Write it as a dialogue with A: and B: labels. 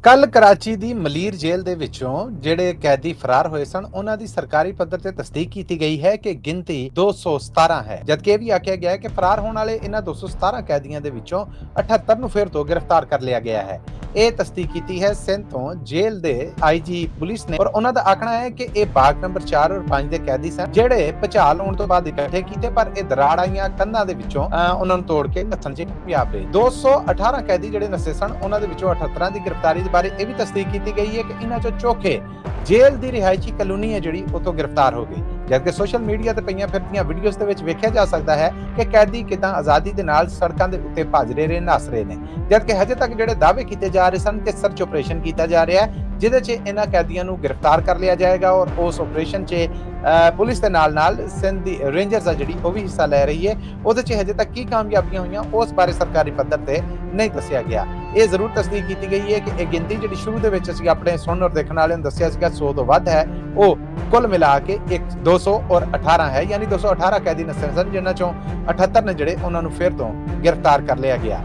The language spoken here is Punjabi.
A: ਕੱਲ ਕਰਾਚੀ ਦੀ ਮਲੀਰ ਜੇਲ੍ਹ ਦੇ ਵਿੱਚੋਂ ਜਿਹੜੇ ਕੈਦੀ ਫਰਾਰ ਹੋਏ ਸਨ ਉਹਨਾਂ ਦੀ ਸਰਕਾਰੀ ਪੱਧਰ ਤੇ ਤਸਦੀਕ ਕੀਤੀ ਗਈ ਹੈ ਕਿ ਗਿਣਤੀ 217 ਹੈ, ਜਦਕਿ ਇਹ ਵੀ ਆਖਿਆ ਗਿਆ ਹੈ ਕਿ ਫਰਾਰ ਹੋਣ ਵਾਲੇ ਇਹਨਾਂ 217 ਕੈਦੀਆਂ ਦੇ ਵਿੱਚੋਂ 78 ਨੂੰ ਫਿਰ ਤੋਂ ਗ੍ਰਿਫਤਾਰ ਕਰ ਲਿਆ ਗਿਆ ਹੈ। ਇਹ ਤਸਦੀਕ ਕੀਤੀ ਹੈ ਸਿੰਧ ਤੋਂ ਜੇਲ੍ਹ ਦੇ ਆਈਜੀ ਪੁਲਿਸ ਨੇ, ਔਰ ਉਹਨਾਂ ਦਾ ਆਖਣਾ ਹੈ ਕਿ ਇਹ ਬਾਗ ਨੰਬਰ 4 ਔਰ 5 ਦੇ ਕੈਦੀ ਸਨ ਜਿਹੜੇ ਭਚਾਲ ਹੋਣ ਤੋਂ ਬਾਅਦ ਇਕੱਠੇ ਕੀਤੇ, ਪਰ ਇਹ ਦਰਾੜ ਆਈਆਂ ਕੰਧਾਂ ਦੇ ਵਿੱਚੋਂ ਉਹਨਾਂ ਨੂੰ ਤੋੜ ਕੇ ਨੱਸਣ 'ਚ ਕਾਮਯਾਬ ਰਹੇ। 218 ਕੈਦੀ ਜਿਹੜੇ ਨੱਸੇ ਸਨ ਉਹਨਾਂ ਦੇ ਵਿੱਚੋਂ 78 ਦੀ ਗ੍ਰਿਫਤਾਰੀ ਦੇ ਬਾਰੇ ਇਹ ਵੀ ਤਸਦੀਕ ਕੀਤੀ ਗਈ ਹੈ ਕਿ ਇਹਨਾਂ ਚੋਂ ਚੌਥੇ ਜੇਲ੍ਹ ਦੀ ਰਿਹਾਇਸ਼ੀ ਕਲੋਨੀ ਹੈ ਜਿਹੜੀ ਉਹ ਤੋਂ ਗ੍ਰਿਫਤਾਰ ਹੋ ਗਈ, ਜਦਕਿ ਸੋਸ਼ਲ ਮੀਡੀਆ ਤੇ ਪਈਆਂ ਫਿਰਦੀਆਂ ਵੀਡੀਓਜ਼ ਦੇ ਵਿੱਚ ਵੇਖਿਆ ਜਾ ਸਕਦਾ ਹੈ ਕਿ ਕੈਦੀ ਕਿਦਾਂ ਆਜ਼ਾਦੀ ਦੇ ਨਾਲ ਸੜਕਾਂ ਦੇ ਉੱਤੇ ਭੱਜ ਰਹੇ ਨੱਸ ਰਹੇ ਨੇ, ਜਦਕਿ ਹਜੇ ਤੱਕ ਜਿਹੜੇ ਦਾਅਵੇ ਕੀਤੇ ਜਾ ਰਹੇ ਸਨ ਕਿ ਸਰਚ ਆਪਰੇਸ਼ਨ ਕੀਤਾ ਜਾ ਰਿਹਾ ਹੈ ਜਿਹਦੇ 'ਚ ਇਹਨਾਂ ਕੈਦੀਆਂ ਨੂੰ ਗ੍ਰਿਫਤਾਰ ਕਰ ਲਿਆ ਜਾਏਗਾ, ਔਰ ਉਸ ਆਪਰੇਸ਼ਨ 'ਚ ਪੁਲਿਸ ਦੇ ਨਾਲ ਸਿੰਧ ਦੀ ਰੇਂਜਰਸ ਆ ਜਿਹੜੀ ਉਹ ਵੀ ਹਿੱਸਾ ਲੈ ਰਹੀ ਹੈ। ਉਹਦੇ 'ਚ ਹਜੇ ਤੱਕ ਕੀ ਕਾਮਯਾਬੀਆਂ ਹੋਈਆਂ ਉਸ ਬਾਰੇ ਸਰਕਾਰੀ ਪੱਧਰ ਤੇ ਨਹੀਂ ਦੱਸਿਆ ਗਿਆ। ਇਹ ਜ਼ਰੂਰ ਤਸਦੀਕ ਕੀਤੀ ਗਈ ਹੈ ਕਿ ਇਹ ਗਿਣਤੀ ਜਿਹੜੀ ਸ਼ੁਰੂ ਦੇ ਵਿੱਚ ਅਸੀਂ ਆਪਣੇ ਸੁਣਨ ਔਰ ਦੇਖਣ ਵਾਲਿਆਂ ਨੂੰ ਦੱਸਿਆ ਸੀਗਾ 100 ਤੋਂ ਵੱਧ ਹੈ, ਉਹ ਕੁੱਲ ਮਿਲਾ ਕੇ 218 ਹੈ, ਯਾਨੀ 218 ਕੈਦੀ ਨੱਸੇ ਸਨ ਜਿਨ੍ਹਾਂ ਚੋਂ 78 ਨੇ ਜਿਹੜੇ ਉਹਨਾਂ ਨੂੰ ਫਿਰ ਤੋਂ ਗ੍ਰਿਫਤਾਰ ਕਰ ਲਿਆ ਗਿਆ।